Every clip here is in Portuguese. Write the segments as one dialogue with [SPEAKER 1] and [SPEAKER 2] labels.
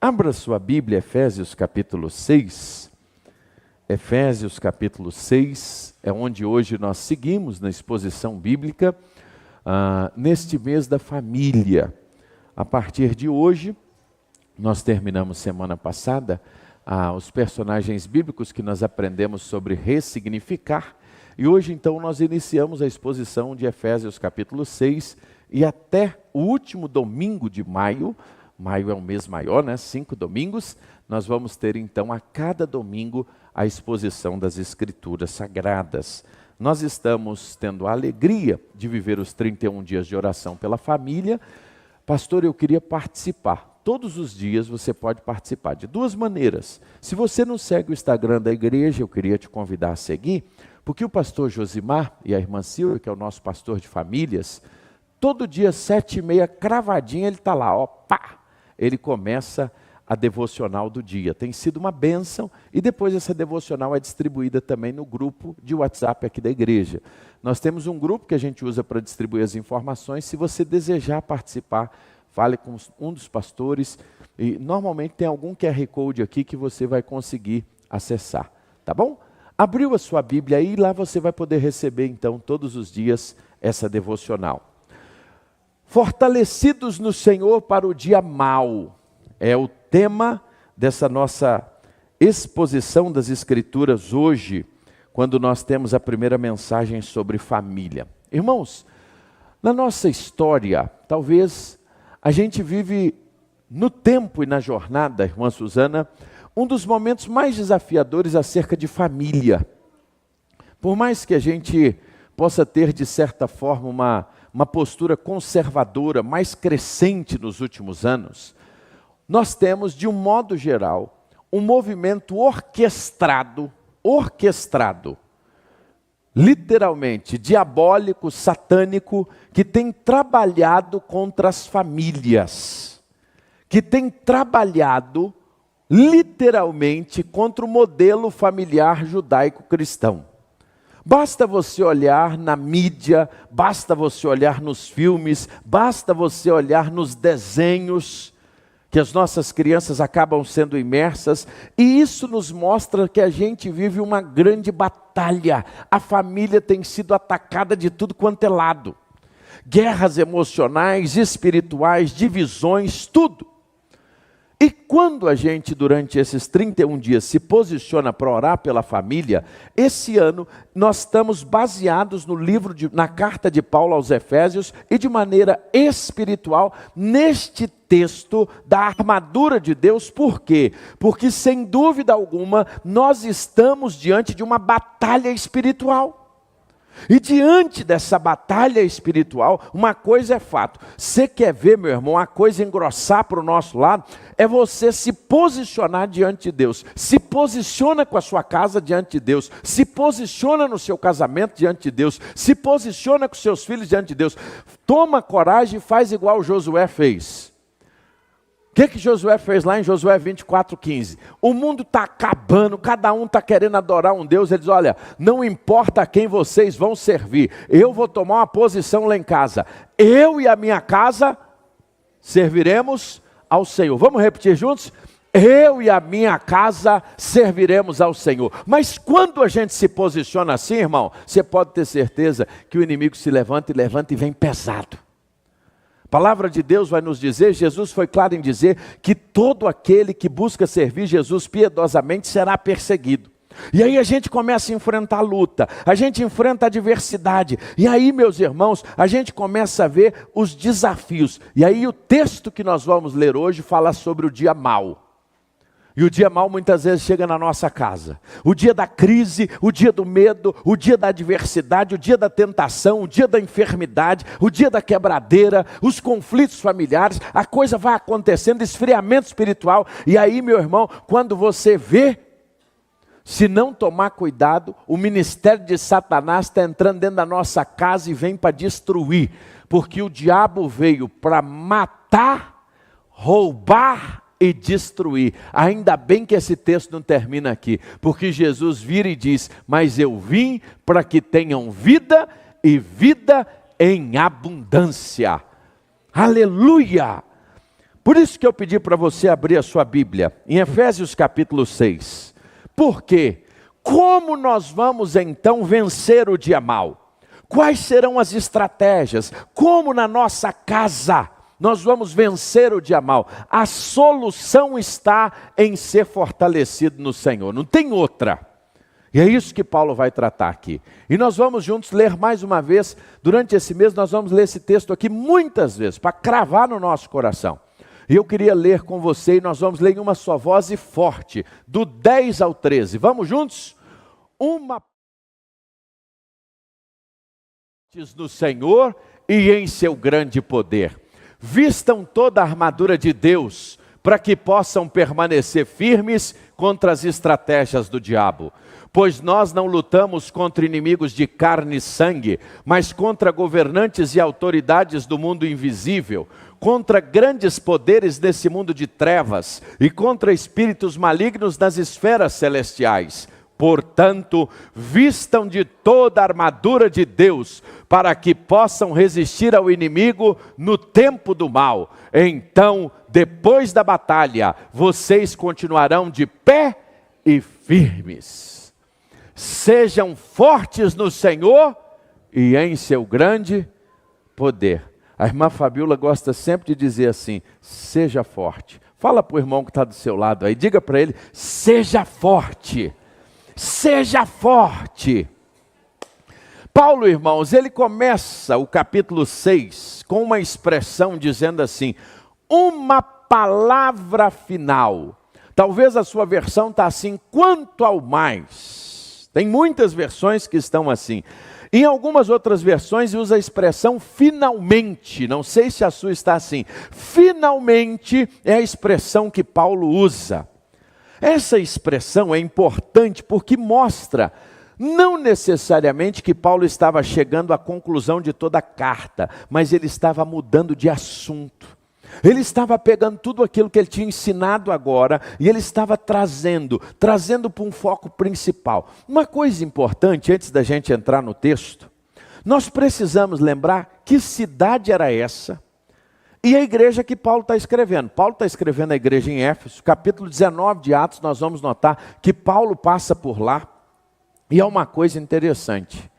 [SPEAKER 1] Abra sua Bíblia, Efésios capítulo 6. Efésios capítulo 6 é onde hoje nós seguimos na exposição bíblica, neste mês da família. A partir de hoje, nós terminamos semana passada os personagens bíblicos que nós aprendemos sobre ressignificar. E hoje então nós iniciamos a exposição de Efésios capítulo 6 e até o último domingo de maio. Maio é um mês maior, né? 5 domingos. Nós vamos ter então a cada domingo a exposição das Escrituras Sagradas. Nós estamos tendo a alegria de viver os 31 dias de oração pela família. Pastor, eu queria participar. Todos os dias você pode participar de duas maneiras. Se você não segue o Instagram da igreja, eu queria te convidar a seguir, porque o pastor Josimar e a irmã Silvia, que é o nosso pastor de famílias, todo dia 7h30, cravadinho, ele está lá, ó, pá! Ele começa a devocional do dia. Tem sido uma bênção e depois essa devocional é distribuída também no grupo de WhatsApp aqui da igreja. Nós temos um grupo que a gente usa para distribuir as informações. Se você desejar participar, fale com um dos pastores. E normalmente tem algum QR Code aqui que você vai conseguir acessar. Tá bom? Abriu a sua Bíblia aí e lá você vai poder receber então todos os dias essa devocional. Fortalecidos no Senhor para o dia mau, é o tema dessa nossa exposição das Escrituras hoje, quando nós temos a primeira mensagem sobre família. Irmãos, na nossa história, talvez a gente vive no tempo e na jornada, irmã Suzana, um dos momentos mais desafiadores acerca de família. Por mais que a gente possa ter, de certa forma, uma postura conservadora, mais crescente nos últimos anos, nós temos, de um modo geral, um movimento orquestrado, literalmente, diabólico, satânico, que tem trabalhado contra as famílias, que tem trabalhado, literalmente, contra o modelo familiar judaico-cristão. Basta você olhar na mídia, basta você olhar nos filmes, basta você olhar nos desenhos, que as nossas crianças acabam sendo imersas, e isso nos mostra que a gente vive uma grande batalha. A família tem sido atacada de tudo quanto é lado. Guerras emocionais, espirituais, divisões, tudo. E quando a gente, durante esses 31 dias, se posiciona para orar pela família, esse ano nós estamos baseados na carta de Paulo aos Efésios e de maneira espiritual neste texto da armadura de Deus. Por quê? Porque sem dúvida alguma nós estamos diante de uma batalha espiritual. E diante dessa batalha espiritual, uma coisa é fato. Você quer ver, meu irmão, a coisa engrossar para o nosso lado? É você se posicionar diante de Deus. Se posiciona com a sua casa diante de Deus. Se posiciona no seu casamento diante de Deus. Se posiciona com seus filhos diante de Deus. Toma coragem e faz igual Josué fez. O que Josué fez lá em Josué 24:15? O mundo está acabando, cada um está querendo adorar um Deus. Ele diz, olha, não importa a quem vocês vão servir, eu vou tomar uma posição lá em casa. Eu e a minha casa serviremos ao Senhor. Vamos repetir juntos? Eu e a minha casa serviremos ao Senhor. Mas quando a gente se posiciona assim, irmão, você pode ter certeza que o inimigo se levanta e vem pesado. A palavra de Deus vai nos dizer, Jesus foi claro em dizer, que todo aquele que busca servir Jesus piedosamente será perseguido. E aí a gente começa a enfrentar a luta, a gente enfrenta a adversidade. E aí, meus irmãos, a gente começa a ver os desafios. E aí o texto que nós vamos ler hoje fala sobre o dia mau. E o dia mau muitas vezes chega na nossa casa. O dia da crise, o dia do medo, o dia da adversidade, o dia da tentação, o dia da enfermidade, o dia da quebradeira, os conflitos familiares, a coisa vai acontecendo, esfriamento espiritual. E aí, meu irmão, quando você vê, se não tomar cuidado, o ministério de Satanás está entrando dentro da nossa casa e vem para destruir. Porque o diabo veio para matar, roubar e destruir. Ainda bem que esse texto não termina aqui, porque Jesus vira e diz, mas eu vim para que tenham vida e vida em abundância. Aleluia! Por isso que eu pedi para você abrir a sua Bíblia, em Efésios capítulo 6. Por quê? Como nós vamos então vencer o dia mau? Quais serão as estratégias? Como na nossa casa nós vamos vencer o dia mau? A solução está em ser fortalecido no Senhor, não tem outra. E é isso que Paulo vai tratar aqui. E nós vamos juntos ler mais uma vez, durante esse mês nós vamos ler esse texto aqui muitas vezes, para cravar no nosso coração. E eu queria ler com você, e nós vamos ler em uma só voz e forte, do 10 ao 13. Vamos juntos? Uma no Senhor e em seu grande poder. Vistam toda a armadura de Deus, para que possam permanecer firmes contra as estratégias do diabo. Pois nós não lutamos contra inimigos de carne e sangue, mas contra governantes e autoridades do mundo invisível, contra grandes poderes desse mundo de trevas e contra espíritos malignos nas esferas celestiais. Portanto, vistam de toda a armadura de Deus, para que possam resistir ao inimigo no tempo do mal. Então, depois da batalha, vocês continuarão de pé e firmes. Sejam fortes no Senhor e em seu grande poder. A irmã Fabiola gosta sempre de dizer assim: seja forte. Fala para o irmão que está do seu lado aí, diga para ele: seja forte. Seja forte. Paulo, irmãos, ele começa o capítulo 6 com uma expressão dizendo assim: uma palavra final. Talvez a sua versão está assim: quanto ao mais. Tem muitas versões que estão assim. Em algumas outras versões usa a expressão finalmente. Não sei se a sua está assim. Finalmente é a expressão que Paulo usa. Essa expressão é importante porque mostra, não necessariamente que Paulo estava chegando à conclusão de toda a carta, mas ele estava mudando de assunto. Ele estava pegando tudo aquilo que ele tinha ensinado agora e ele estava trazendo para um foco principal. Uma coisa importante, antes da gente entrar no texto, nós precisamos lembrar que cidade era essa e a igreja que Paulo está escrevendo. Paulo está escrevendo a igreja em Éfeso, capítulo 19 de Atos, nós vamos notar que Paulo passa por lá. E é uma coisa interessante.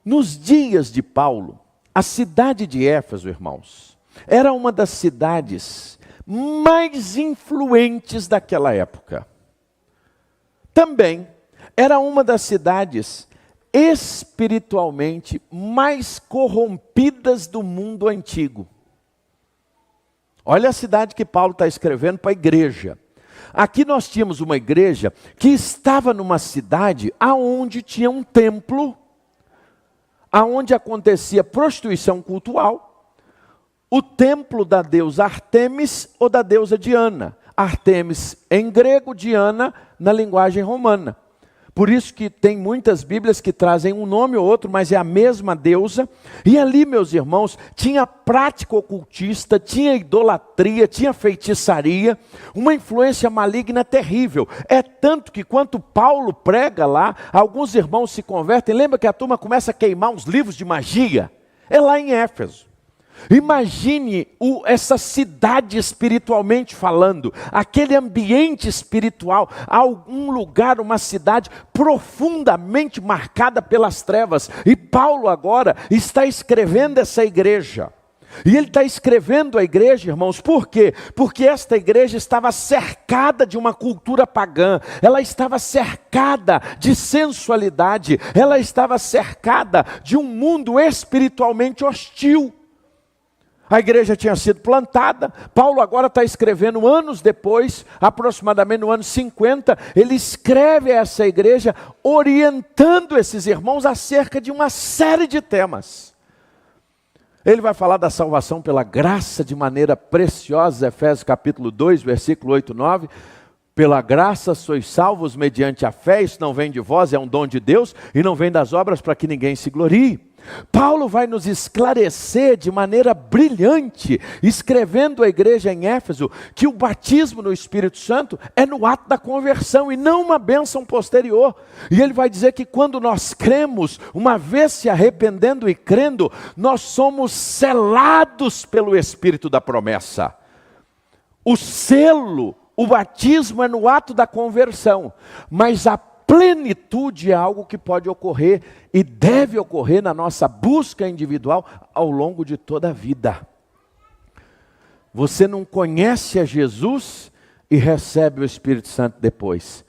[SPEAKER 1] Nos dias de Paulo, a cidade de Éfeso, irmãos, era uma das cidades mais influentes daquela época. Também era uma das cidades espiritualmente mais corrompidas do mundo antigo. Olha a cidade que Paulo está escrevendo para a igreja. Aqui nós tínhamos uma igreja que estava numa cidade aonde tinha um templo, aonde acontecia prostituição cultural, o templo da deusa Artemis ou da deusa Diana. Artemis em grego, Diana na linguagem romana. Por isso que tem muitas Bíblias que trazem um nome ou outro, mas é a mesma deusa. E ali, meus irmãos, tinha prática ocultista, tinha idolatria, tinha feitiçaria, uma influência maligna terrível. É tanto que quando Paulo prega lá, alguns irmãos se convertem. Lembra que a turma começa a queimar uns livros de magia? É lá em Éfeso. Imagine essa cidade espiritualmente falando, aquele ambiente espiritual, algum lugar, uma cidade profundamente marcada pelas trevas. E Paulo agora está escrevendo essa igreja. E ele está escrevendo a igreja, irmãos, por quê? Porque esta igreja estava cercada de uma cultura pagã, ela estava cercada de sensualidade, ela estava cercada de um mundo espiritualmente hostil. A igreja tinha sido plantada, Paulo agora está escrevendo anos depois, aproximadamente no ano 50, ele escreve a essa igreja orientando esses irmãos acerca de uma série de temas. Ele vai falar da salvação pela graça de maneira preciosa, Efésios capítulo 2, versículo 8 e 9. Pela graça sois salvos mediante a fé, isso não vem de vós, é um dom de Deus, e não vem das obras para que ninguém se glorie. Paulo vai nos esclarecer de maneira brilhante, escrevendo à igreja em Éfeso, que o batismo no Espírito Santo é no ato da conversão e não uma bênção posterior. E ele vai dizer que quando nós cremos, uma vez se arrependendo e crendo, nós somos selados pelo Espírito da promessa. O selo, o batismo é no ato da conversão, mas a plenitude é algo que pode ocorrer e deve ocorrer na nossa busca individual ao longo de toda a vida. Você não conhece a Jesus e recebe o Espírito Santo depois.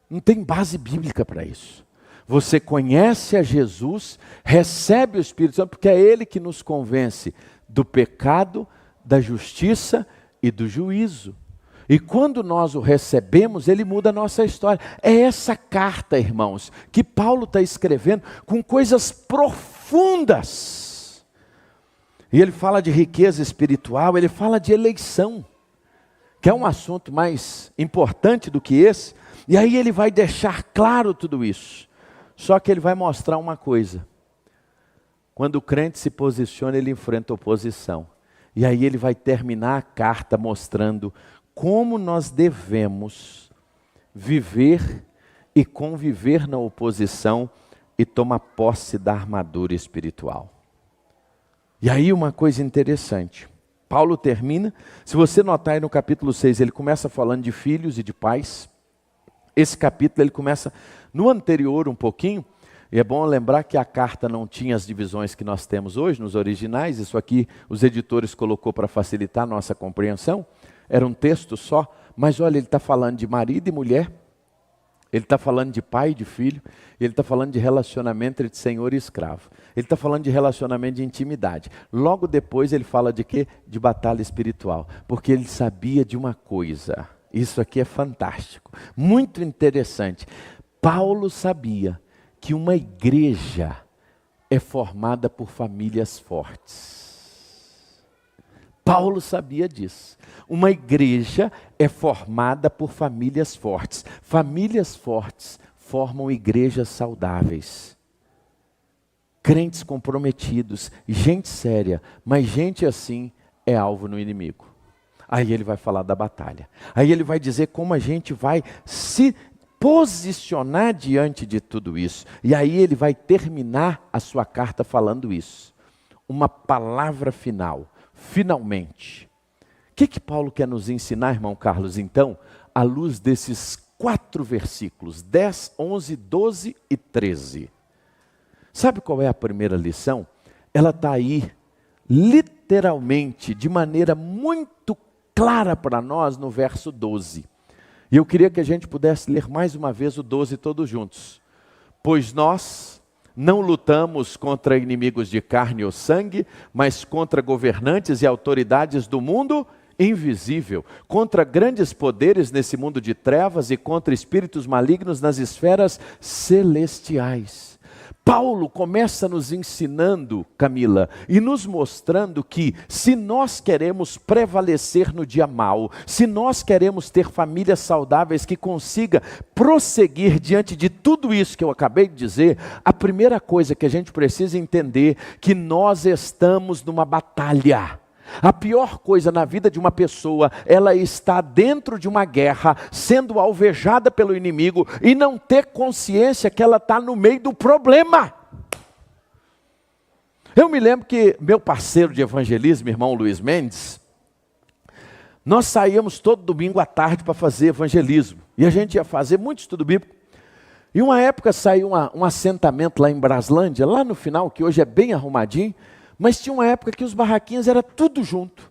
[SPEAKER 1] Não tem base bíblica para isso. Você conhece a Jesus, recebe o Espírito Santo, porque é Ele que nos convence do pecado, da justiça e do juízo. E quando nós o recebemos, Ele muda a nossa história. É essa carta, irmãos, que Paulo está escrevendo com coisas profundas. E ele fala de riqueza espiritual, ele fala de eleição, que é um assunto mais importante do que esse. E aí ele vai deixar claro tudo isso. Só que ele vai mostrar uma coisa. Quando o crente se posiciona, ele enfrenta oposição. E aí ele vai terminar a carta mostrando como nós devemos viver e conviver na oposição e tomar posse da armadura espiritual. E aí uma coisa interessante. Paulo termina, se você notar aí no capítulo 6, ele começa falando de filhos e de pais. Esse capítulo ele começa no anterior um pouquinho, e é bom lembrar que a carta não tinha as divisões que nós temos hoje, nos originais, isso aqui os editores colocou para facilitar a nossa compreensão, era um texto só, mas olha, ele está falando de marido e mulher, ele está falando de pai e de filho, ele está falando de relacionamento entre senhor e escravo, ele está falando de relacionamento de intimidade. Logo depois ele fala de quê? De batalha espiritual, porque ele sabia de uma coisa, isso aqui é fantástico, muito interessante. Paulo sabia que uma igreja é formada por famílias fortes. Paulo sabia disso. Uma igreja é formada por famílias fortes. Famílias fortes formam igrejas saudáveis. Crentes comprometidos, gente séria, mas gente assim é alvo no inimigo. Aí ele vai falar da batalha. Aí ele vai dizer como a gente vai se posicionar diante de tudo isso. E aí ele vai terminar a sua carta falando isso. Uma palavra final. Finalmente. O que Paulo quer nos ensinar, irmão Carlos, então, à luz desses 4 versículos, 10, 11, 12 e 13? Sabe qual é a primeira lição? Ela está aí, literalmente, de maneira muito clara para nós no verso 12. E eu queria que a gente pudesse ler mais uma vez o 12 todos juntos. Pois nós não lutamos contra inimigos de carne ou sangue, mas contra governantes e autoridades do mundo invisível, contra grandes poderes nesse mundo de trevas e contra espíritos malignos nas esferas celestiais. Paulo começa nos ensinando, Camila, e nos mostrando que se nós queremos prevalecer no dia mau, se nós queremos ter famílias saudáveis que consiga prosseguir diante de tudo isso que eu acabei de dizer, a primeira coisa que a gente precisa entender é que nós estamos numa batalha. A pior coisa na vida de uma pessoa, ela está dentro de uma guerra, sendo alvejada pelo inimigo e não ter consciência que ela está no meio do problema. Eu me lembro que meu parceiro de evangelismo, irmão Luiz Mendes, nós saíamos todo domingo à tarde para fazer evangelismo. E a gente ia fazer muito estudo bíblico. E uma época saiu um assentamento lá em Braslândia, lá no final, que hoje é bem arrumadinho, mas tinha uma época que os barraquinhos era tudo junto.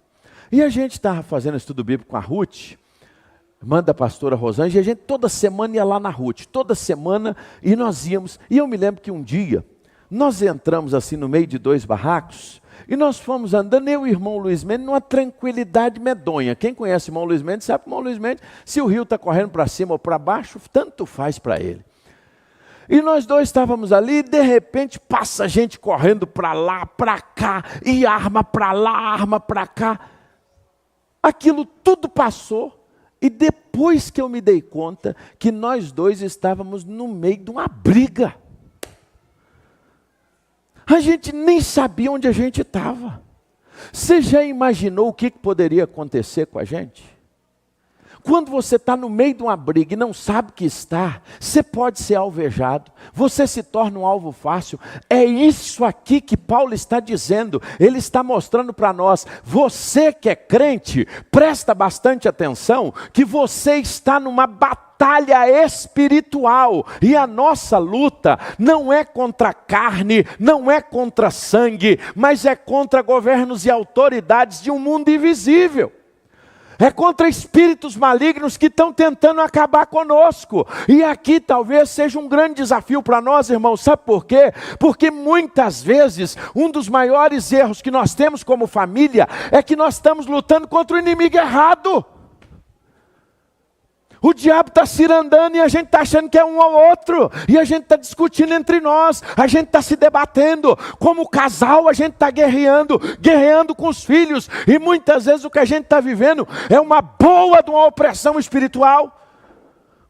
[SPEAKER 1] E a gente estava fazendo estudo bíblico com a Ruth, irmã da pastora Rosângela, e a gente toda semana ia lá na Ruth, toda semana, e nós íamos. E eu me lembro que um dia, nós entramos assim no meio de 2 barracos, e nós fomos andando, eu e o irmão Luiz Mendes, numa tranquilidade medonha. Quem conhece o irmão Luiz Mendes sabe que o irmão Luiz Mendes, se o rio está correndo para cima ou para baixo, tanto faz para ele. E nós 2 estávamos ali, e de repente passa gente correndo para lá, para cá, e arma para lá, arma para cá. Aquilo tudo passou, e depois que eu me dei conta que nós 2 estávamos no meio de uma briga. A gente nem sabia onde a gente estava. Você já imaginou o que poderia acontecer com a gente? Quando você está no meio de uma briga e não sabe que está, você pode ser alvejado, você se torna um alvo fácil. É isso aqui que Paulo está dizendo, ele está mostrando para nós, você que é crente, presta bastante atenção, que você está numa batalha espiritual, e a nossa luta não é contra a carne, não é contra sangue, mas é contra governos e autoridades de um mundo invisível. É contra espíritos malignos que estão tentando acabar conosco. E aqui talvez seja um grande desafio para nós, irmãos. Sabe por quê? Porque muitas vezes um dos maiores erros que nós temos como família é que nós estamos lutando contra o inimigo errado. O diabo está cirandando e a gente está achando que é um ao outro. E a gente está discutindo entre nós. A gente está se debatendo. Como casal a gente está guerreando com os filhos. E muitas vezes o que a gente está vivendo é uma boa de uma opressão espiritual.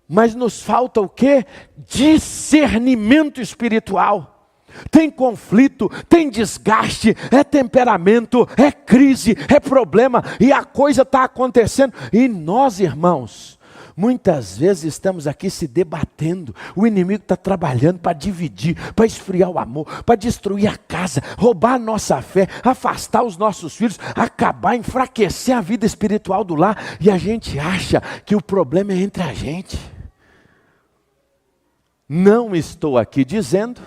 [SPEAKER 1] Mas nos falta o quê? Discernimento espiritual. Tem conflito, tem desgaste, é temperamento, é crise, é problema. E a coisa está acontecendo. E nós, irmãos, muitas vezes estamos aqui se debatendo, o inimigo está trabalhando para dividir, para esfriar o amor, para destruir a casa, roubar a nossa fé, afastar os nossos filhos, acabar, enfraquecer a vida espiritual do lar, e a gente acha que o problema é entre a gente. Não estou aqui dizendo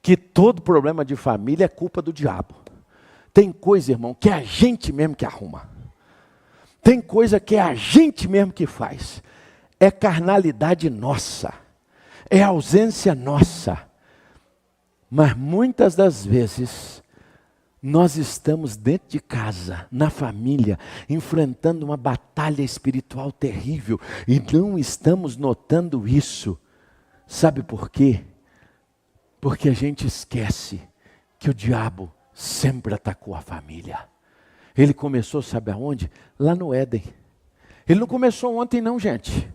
[SPEAKER 1] que todo problema de família é culpa do diabo. Tem coisa, irmão, que é a gente mesmo que arruma. Tem coisa que é a gente mesmo que faz. É carnalidade nossa. É ausência nossa. Mas muitas das vezes, nós estamos dentro de casa, na família, enfrentando uma batalha espiritual terrível. E não estamos notando isso. Sabe por quê? Porque a gente esquece que o diabo sempre atacou a família. Ele começou, sabe aonde? Lá no Éden. Ele não começou ontem não, gente.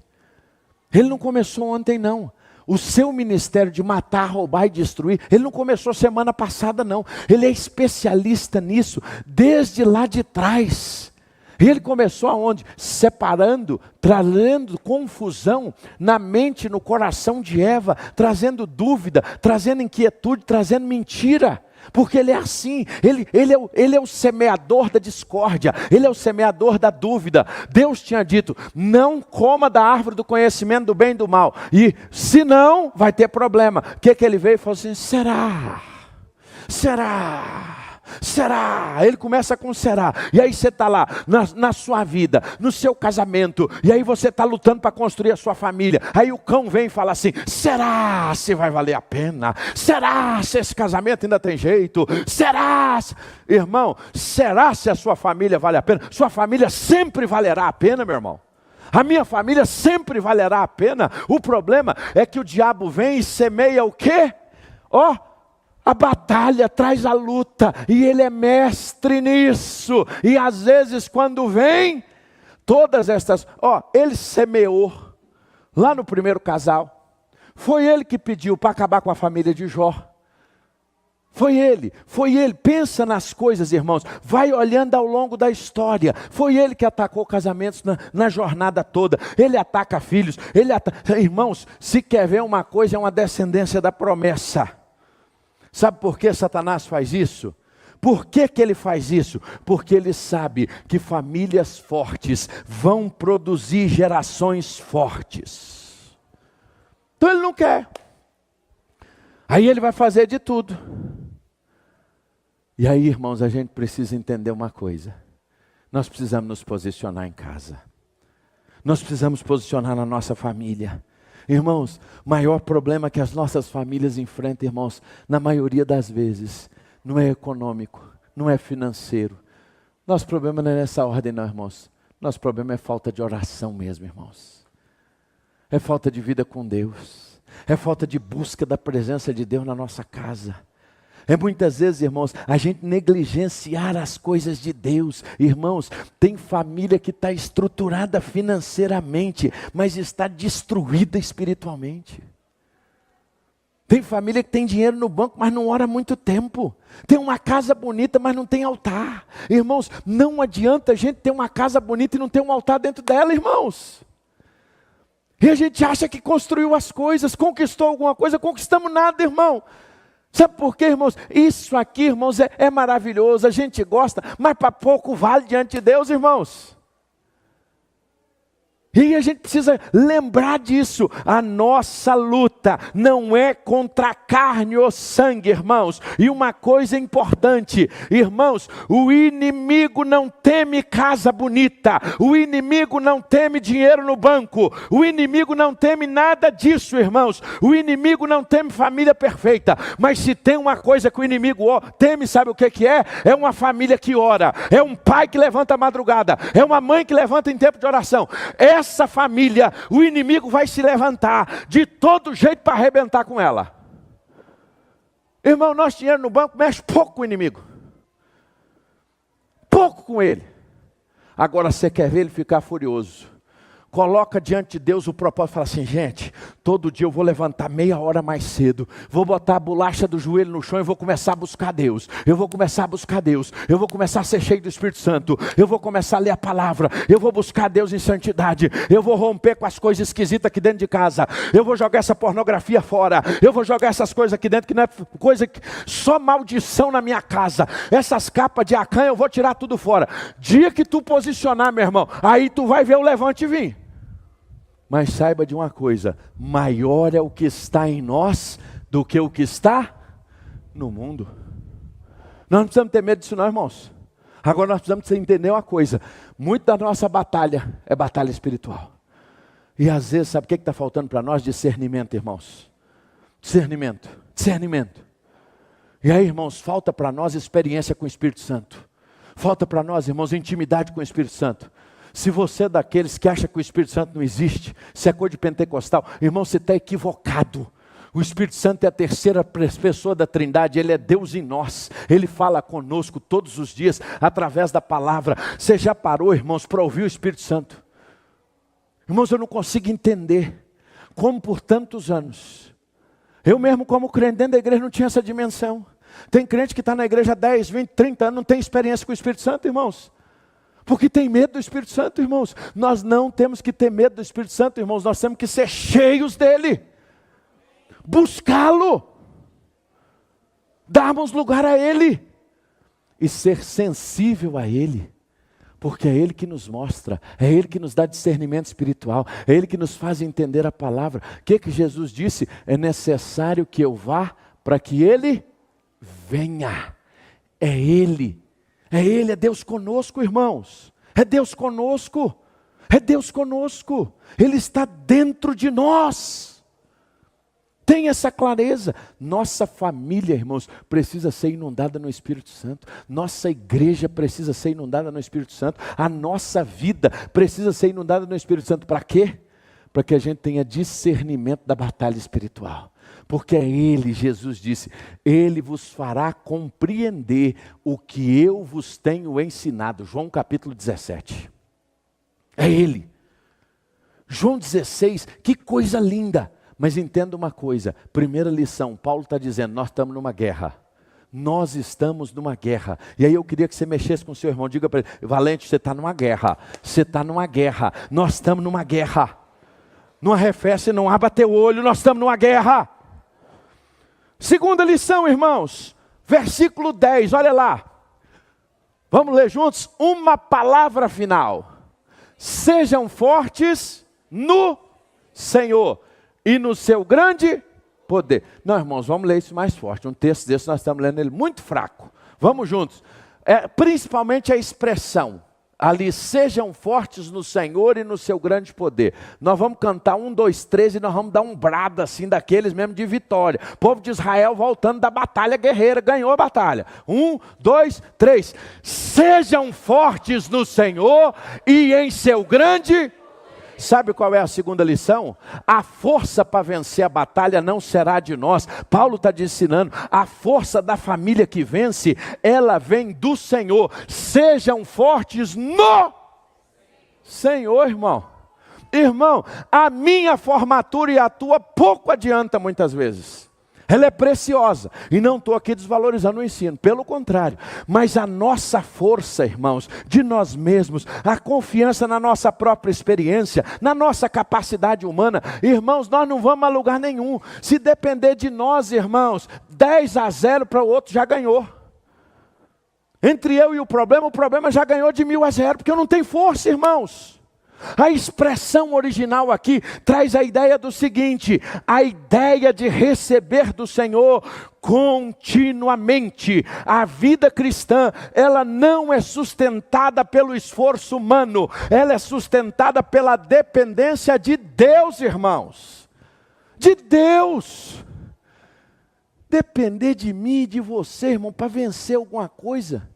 [SPEAKER 1] Ele não começou ontem não. O seu ministério de matar, roubar e destruir, ele não começou semana passada não. Ele é especialista nisso, desde lá de trás. E ele começou aonde? Separando, trazendo confusão na mente, no coração de Eva, trazendo dúvida, trazendo inquietude, trazendo mentira. Porque ele é assim, ele é o semeador da discórdia, ele é o semeador da dúvida. Deus tinha dito, não coma da árvore do conhecimento do bem e do mal, e se não, vai ter problema. O que ele veio e falou assim, será? Ele começa com será, e aí você está lá, na sua vida, no seu casamento, e aí você está lutando para construir a sua família, aí o cão vem e fala assim, será se vai valer a pena? Será se esse casamento ainda tem jeito? Será? Irmão, será se a sua família vale a pena? Sua família sempre valerá a pena, meu irmão. A minha família sempre valerá a pena. O problema é que o diabo vem e semeia o quê? A batalha traz a luta, e ele é mestre nisso, e às vezes quando vem, todas estas, ele semeou, lá no primeiro casal, foi ele que pediu para acabar com a família de Jó, foi ele, pensa nas coisas, irmãos, vai olhando ao longo da história, foi ele que atacou casamentos na jornada toda, ele ataca filhos, irmãos, se quer ver uma coisa, é uma descendência da promessa. Sabe por que Satanás faz isso? Por que ele faz isso? Porque ele sabe que famílias fortes vão produzir gerações fortes. Então ele não quer. Aí ele vai fazer de tudo. E aí, irmãos, a gente precisa entender uma coisa. Nós precisamos nos posicionar em casa. Nós precisamos posicionar na nossa família. Irmãos, maior problema que as nossas famílias enfrentam, irmãos, na maioria das vezes, não é econômico, não é financeiro. Nosso problema não é nessa ordem não, irmãos. Nosso problema é falta de oração mesmo, irmãos. É falta de vida com Deus. É falta de busca da presença de Deus na nossa casa. É muitas vezes, irmãos, a gente negligenciar as coisas de Deus. Irmãos, tem família que está estruturada financeiramente, mas está destruída espiritualmente. Tem família que tem dinheiro no banco, mas não ora há muito tempo. Tem uma casa bonita, mas não tem altar. Irmãos, não adianta a gente ter uma casa bonita e não ter um altar dentro dela, irmãos. E a gente acha que construiu as coisas, conquistou alguma coisa, conquistamos nada, irmão. Sabe por quê, irmãos? Isso aqui, irmãos, é maravilhoso, a gente gosta, mas para pouco vale diante de Deus, irmãos. E a gente precisa lembrar disso. A nossa luta não é contra a carne ou sangue, irmãos. E uma coisa importante, irmãos, o inimigo não teme casa bonita. O inimigo não teme dinheiro no banco. O inimigo não teme nada disso, irmãos. O inimigo não teme família perfeita. Mas se tem uma coisa que o inimigo teme, sabe o que é? É uma família que ora. É um pai que levanta a madrugada. É uma mãe que levanta em tempo de oração. Essa família, o inimigo vai se levantar de todo jeito para arrebentar com ela. Irmão, nosso dinheiro no banco mexe pouco com o inimigo. Pouco com ele. Agora você quer ver ele ficar furioso. Coloca diante de Deus o propósito e fala assim: gente, todo dia eu vou levantar meia hora mais cedo, vou botar a bolacha do joelho no chão e vou começar a buscar Deus. Eu vou começar a buscar Deus, eu vou começar a ser cheio do Espírito Santo, eu vou começar a ler a palavra, eu vou buscar Deus em santidade, eu vou romper com as coisas esquisitas aqui dentro de casa, eu vou jogar essa pornografia fora, eu vou jogar essas coisas aqui dentro que não é coisa que só maldição na minha casa, essas capas de Acã eu vou tirar tudo fora. Dia que tu posicionar, meu irmão, aí tu vai ver o levante vir. Mas saiba de uma coisa, maior é o que está em nós do que o que está no mundo. Nós não precisamos ter medo disso não, irmãos. Agora nós precisamos entender uma coisa, muito da nossa batalha é batalha espiritual. E às vezes, sabe o que está faltando para nós? Discernimento, irmãos. Discernimento. E aí, irmãos, falta para nós experiência com o Espírito Santo. Falta para nós, irmãos, intimidade com o Espírito Santo. Se você é daqueles que acha que o Espírito Santo não existe, se é coisa de pentecostal, irmão, você está equivocado. O Espírito Santo é a terceira pessoa da Trindade, Ele é Deus em nós. Ele fala conosco todos os dias, através da palavra. Você já parou, irmãos, para ouvir o Espírito Santo? Irmãos, eu não consigo entender como por tantos anos, eu mesmo como crente dentro da igreja não tinha essa dimensão. Tem crente que está na igreja há 10, 20, 30 anos, não tem experiência com o Espírito Santo, irmãos. Porque tem medo do Espírito Santo, irmãos. Nós não temos que ter medo do Espírito Santo, irmãos. Nós temos que ser cheios dele. Buscá-lo. Darmos lugar a ele. E ser sensível a ele. Porque é ele que nos mostra. É ele que nos dá discernimento espiritual. É ele que nos faz entender a palavra. O que Jesus disse? É necessário que eu vá para que ele venha. É ele. É Ele, é Deus conosco, irmãos. É Deus conosco. É Deus conosco. Ele está dentro de nós. Tenha essa clareza. Nossa família, irmãos, precisa ser inundada no Espírito Santo. Nossa igreja precisa ser inundada no Espírito Santo. A nossa vida precisa ser inundada no Espírito Santo. Para quê? Para que a gente tenha discernimento da batalha espiritual. Porque é Ele, Jesus disse, Ele vos fará compreender o que eu vos tenho ensinado. João capítulo 17. É Ele. João 16, que coisa linda. Mas entenda uma coisa, primeira lição, Paulo está dizendo, nós estamos numa guerra. Nós estamos numa guerra. E aí eu queria que você mexesse com o seu irmão, diga para ele, Valente, você está numa guerra. Você está numa guerra. Nós estamos numa guerra. Não arrefece, não abra teu olho, nós estamos numa guerra. Segunda lição, irmãos, versículo 10, olha lá. Vamos ler juntos? Uma palavra final. Sejam fortes no Senhor e no seu grande poder. Não, irmãos, vamos ler isso mais forte. Um texto desse nós estamos lendo ele muito fraco. Vamos juntos. Principalmente a expressão. Ali, sejam fortes no Senhor e no seu grande poder. Nós vamos cantar 1, 2, 3 e nós vamos dar um brado assim daqueles mesmo de vitória. O povo de Israel voltando da batalha guerreira, ganhou a batalha. 1, 2, 3. Sejam fortes no Senhor e em seu grande poder. Sabe qual é a segunda lição? A força para vencer a batalha não será de nós. Paulo está ensinando, a força da família que vence, ela vem do Senhor. Sejam fortes no Senhor, irmão. Irmão, a minha formatura e a tua pouco adianta muitas vezes. Ela é preciosa, e não estou aqui desvalorizando o ensino, pelo contrário. Mas a nossa força, irmãos, de nós mesmos, a confiança na nossa própria experiência, na nossa capacidade humana, irmãos, nós não vamos a lugar nenhum. Se depender de nós, irmãos, 10-0 para o outro já ganhou. Entre eu e o problema já ganhou de 1000-0, porque eu não tenho força, irmãos. A expressão original aqui traz a ideia do seguinte: a ideia de receber do Senhor continuamente. A vida cristã, ela não é sustentada pelo esforço humano, ela é sustentada pela dependência de Deus, irmãos. De Deus. Depender de mim e de você, irmão, para vencer alguma coisa.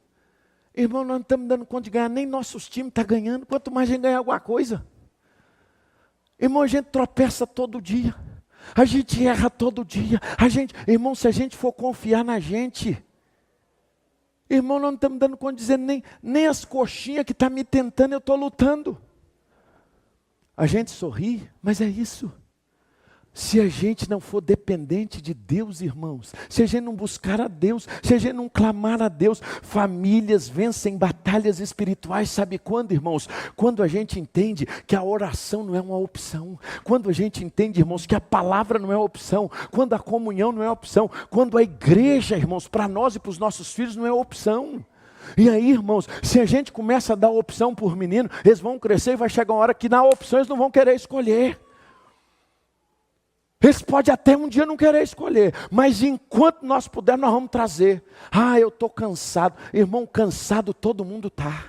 [SPEAKER 1] Irmão, nós não estamos dando conta de ganhar, nem nossos times estão ganhando, quanto mais a gente ganhar alguma coisa. Irmão, a gente tropeça todo dia, a gente erra todo dia. Irmão, se a gente for confiar na gente, irmão, nós não estamos dando conta de dizer, nem as coxinhas que estão me tentando, eu estou lutando. A gente sorri, mas é isso. Se a gente não for dependente de Deus, irmãos, se a gente não buscar a Deus, se a gente não clamar a Deus, famílias vencem batalhas espirituais, sabe quando, irmãos? Quando a gente entende que a oração não é uma opção, quando a gente entende, irmãos, que a palavra não é opção, quando a comunhão não é opção, quando a igreja, irmãos, para nós e para os nossos filhos não é opção. E aí, irmãos, se a gente começa a dar opção por menino, eles vão crescer e vai chegar uma hora que na opção eles não vão querer escolher. Eles podem até um dia não querer escolher, mas enquanto nós pudermos, nós vamos trazer. Eu estou cansado. Irmão, cansado todo mundo está.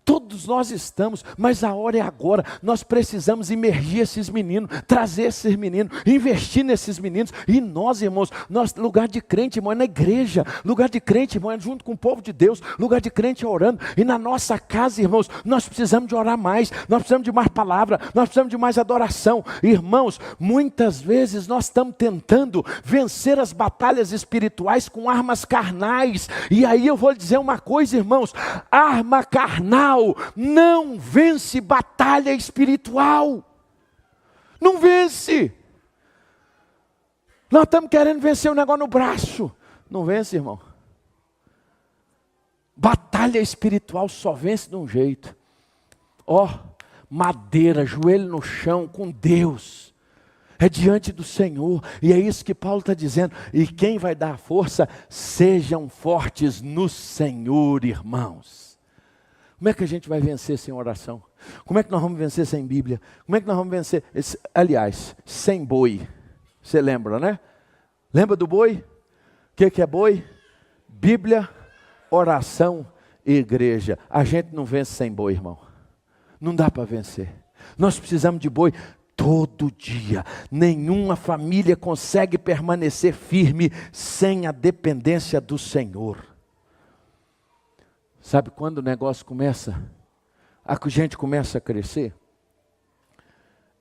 [SPEAKER 1] Todos nós estamos, mas a hora é agora. Nós precisamos imergir esses meninos, trazer esses meninos, investir nesses meninos. E nós, irmãos, lugar de crente, irmão, é na igreja. Lugar de crente, irmão, é junto com o povo de Deus. Lugar de crente é orando. E na nossa casa, irmãos, nós precisamos de orar mais. Nós precisamos de mais palavra. Nós precisamos de mais adoração. Irmãos, muitas vezes nós estamos tentando vencer as batalhas espirituais com armas carnais. E aí eu vou lhe dizer uma coisa, irmãos. Arma carnal não vence batalha espiritual. Não vence. Nós estamos querendo vencer o negócio no braço. Não vence, irmão. Batalha espiritual só vence de um jeito. Madeira, joelho no chão, com Deus. É diante do Senhor. E é isso que Paulo está dizendo. E quem vai dar força? Sejam fortes no Senhor, irmãos. Como é que a gente vai vencer sem oração? Como é que nós vamos vencer sem Bíblia? Como é que nós vamos vencer? Aliás, sem boi. Você lembra, né? Lembra do boi? O que é boi? Bíblia, oração e igreja. A gente não vence sem boi, irmão. Não dá para vencer. Nós precisamos de boi todo dia. Nenhuma família consegue permanecer firme sem a dependência do Senhor. Sabe quando o negócio começa? A gente começa a crescer?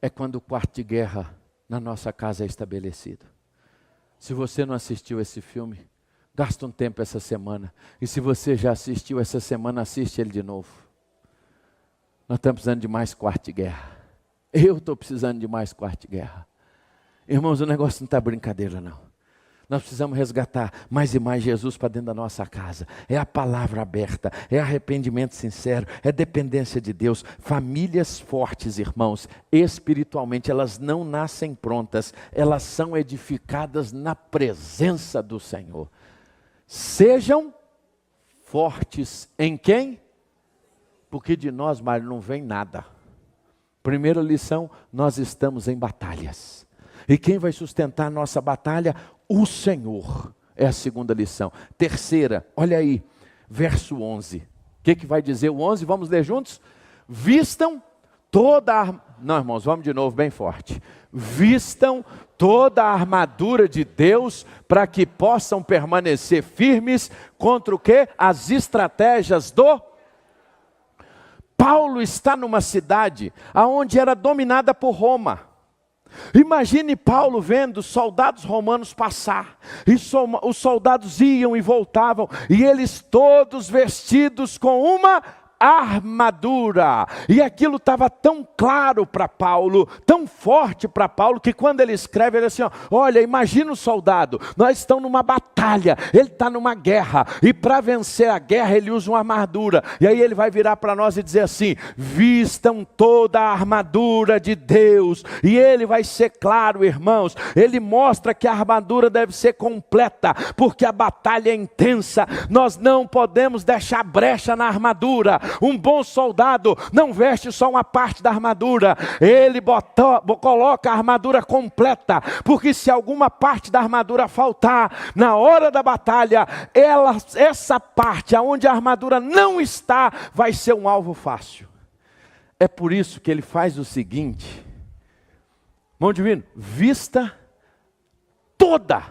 [SPEAKER 1] É quando o quarto de guerra na nossa casa é estabelecido. Se você não assistiu esse filme, gasta um tempo essa semana. E se você já assistiu essa semana, assiste ele de novo. Nós estamos precisando de mais quarto de guerra. Eu estou precisando de mais quarto de guerra. Irmãos, o negócio não está brincadeira não. Nós precisamos resgatar mais e mais Jesus para dentro da nossa casa. É a palavra aberta, é arrependimento sincero, é dependência de Deus. Famílias fortes, irmãos, espiritualmente, elas não nascem prontas, elas são edificadas na presença do Senhor. Sejam fortes em quem? Porque de nós, Mário, não vem nada. Primeira lição, nós estamos em batalhas. E quem vai sustentar a nossa batalha? O Senhor. É a segunda lição. Terceira, olha aí, verso 11. O que vai dizer o 11? Vamos ler juntos? Vistam toda a... Não, irmãos, vamos de novo bem forte. Vistam toda a armadura de Deus para que possam permanecer firmes contra o quê? As estratégias do... Paulo está numa cidade onde era dominada por Roma. Imagine Paulo vendo soldados romanos passar, e os soldados iam e voltavam, e eles todos vestidos com uma armadura. E aquilo estava tão claro para Paulo, tão forte para Paulo, que quando ele escreve, ele assim, ó, olha, imagina o soldado, nós estamos numa batalha, ele está numa guerra, e para vencer a guerra, ele usa uma armadura. E aí ele vai virar para nós e dizer assim, vistam toda a armadura de Deus. E ele vai ser claro, irmãos, ele mostra que a armadura deve ser completa, porque a batalha é intensa, nós não podemos deixar brecha na armadura. Um bom soldado não veste só uma parte da armadura, ele coloca a armadura completa, porque se alguma parte da armadura faltar, na hora da batalha, essa parte onde a armadura não está, vai ser um alvo fácil. É por isso que ele faz o seguinte, irmão divino, vista toda.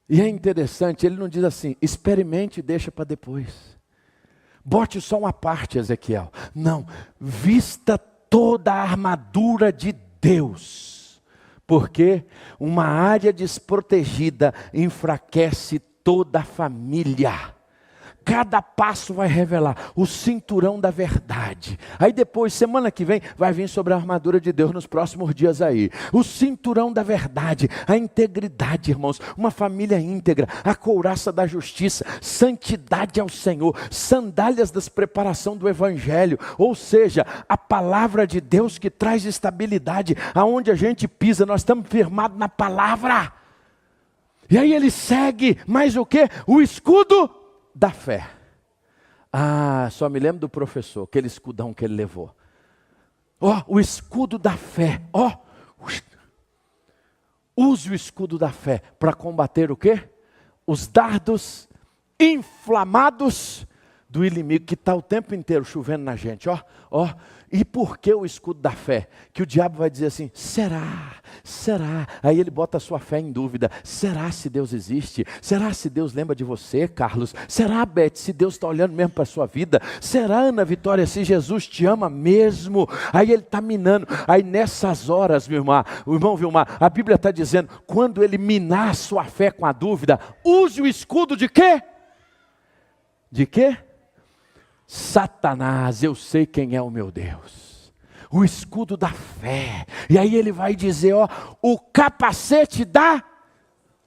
[SPEAKER 1] E é interessante, ele não diz assim, experimente e deixa para depois. Bote só uma parte, Ezequiel. Não, vista toda a armadura de Deus. Porque uma área desprotegida enfraquece toda a família. Cada passo vai revelar o cinturão da verdade. Aí depois, semana que vem, vai vir sobre a armadura de Deus nos próximos dias aí. O cinturão da verdade, a integridade, irmãos. Uma família íntegra, a couraça da justiça, santidade ao Senhor, sandálias da preparação do Evangelho. Ou seja, a palavra de Deus que traz estabilidade. Aonde a gente pisa, nós estamos firmados na palavra. E aí ele segue, mais o quê? O escudo da fé. Só me lembro do professor, aquele escudão que ele levou. O escudo da fé. Use o escudo da fé para combater o quê? Os dardos inflamados do inimigo que está o tempo inteiro chovendo na gente. E por que o escudo da fé? Que o diabo vai dizer assim, será? Aí ele bota a sua fé em dúvida. Será se Deus existe? Será se Deus lembra de você, Carlos? Será, Beth, se Deus está olhando mesmo para a sua vida? Será, Ana Vitória, se Jesus te ama mesmo? Aí ele está minando. Aí nessas horas, meu irmão Vilmar, a Bíblia está dizendo, quando ele minar a sua fé com a dúvida, use o escudo de quê? De quê? Satanás, eu sei quem é o meu Deus. O escudo da fé. E aí ele vai dizer, o capacete da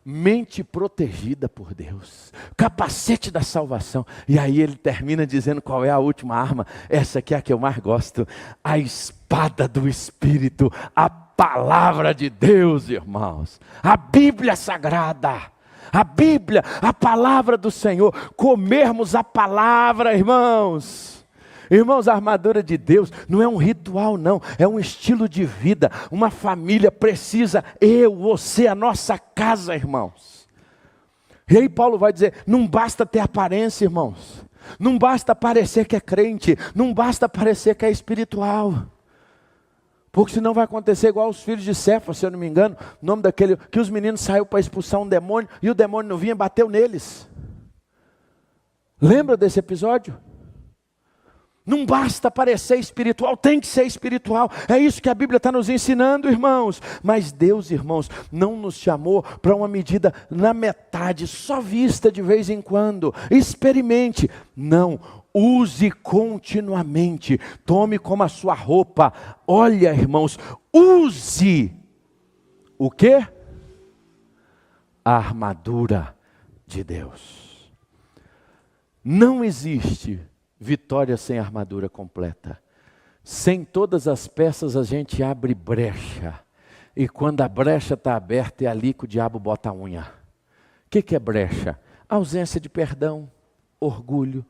[SPEAKER 1] mente protegida por Deus. Capacete da salvação. E aí ele termina dizendo qual é a última arma. Essa aqui é a que eu mais gosto. A espada do Espírito. A palavra de Deus, irmãos. A Bíblia Sagrada. A Bíblia, a palavra do Senhor, comermos a palavra, irmãos. Irmãos, a armadura de Deus não é um ritual não, é um estilo de vida. Uma família precisa, você, a nossa casa, irmãos. E aí Paulo vai dizer, não basta ter aparência, irmãos. Não basta parecer que é crente, não basta parecer que é espiritual. Porque senão vai acontecer igual os filhos de Cefas, se eu não me engano, o nome daquele, que os meninos saíram para expulsar um demônio, e o demônio não vinha, bateu neles. Lembra desse episódio? Não basta parecer espiritual, tem que ser espiritual. É isso que a Bíblia está nos ensinando, irmãos. Mas Deus, irmãos, não nos chamou para uma medida na metade, só vista de vez em quando. Experimente. Não, use continuamente. Tome como a sua roupa. Olha, irmãos, use o quê? A armadura de Deus. Não existe vitória sem armadura completa. Sem todas as peças a gente abre brecha. E quando a brecha está aberta é ali que o diabo bota a unha. O que é brecha? Ausência de perdão, orgulho,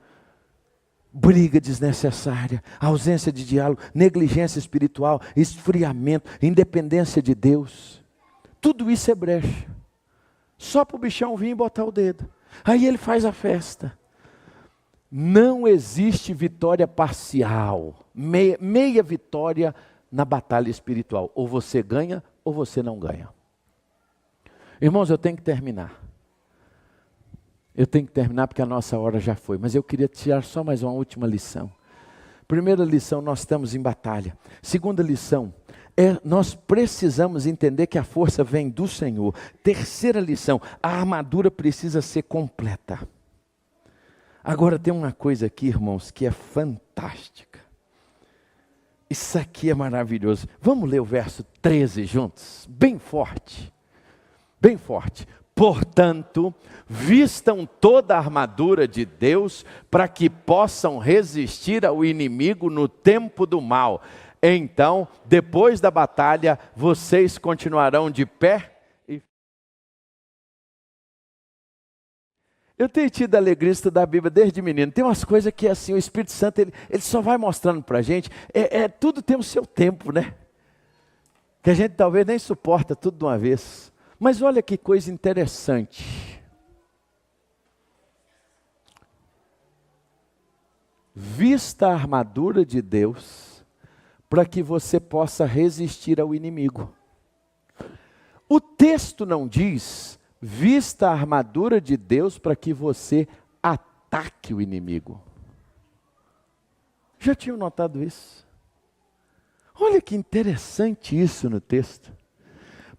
[SPEAKER 1] briga desnecessária, ausência de diálogo, negligência espiritual, esfriamento, independência de Deus. Tudo isso é brecha. Só para o bichão vir e botar o dedo. Aí ele faz a festa. Não existe vitória parcial, meia vitória na batalha espiritual. Ou você ganha ou você não ganha. Irmãos, eu tenho que terminar. Eu tenho que terminar porque a nossa hora já foi. Mas eu queria tirar só mais uma última lição. Primeira lição, nós estamos em batalha. Segunda lição, nós precisamos entender que a força vem do Senhor. Terceira lição, a armadura precisa ser completa. Agora tem uma coisa aqui, irmãos, que é fantástica. Isso aqui é maravilhoso. Vamos ler o verso 13 juntos? Bem forte. Bem forte. Portanto, vistam toda a armadura de Deus para que possam resistir ao inimigo no tempo do mal. Então, depois da batalha, vocês continuarão de pé. Eu tenho tido a alegria de estudar a Bíblia desde menino. Tem umas coisas que assim, o Espírito Santo ele só vai mostrando para a gente. Tudo tem o seu tempo, né? Que a gente talvez nem suporta tudo de uma vez. Mas olha que coisa interessante. Vista a armadura de Deus para que você possa resistir ao inimigo. O texto não diz: vista a armadura de Deus para que você ataque o inimigo. Já tinham notado isso? Olha que interessante isso no texto.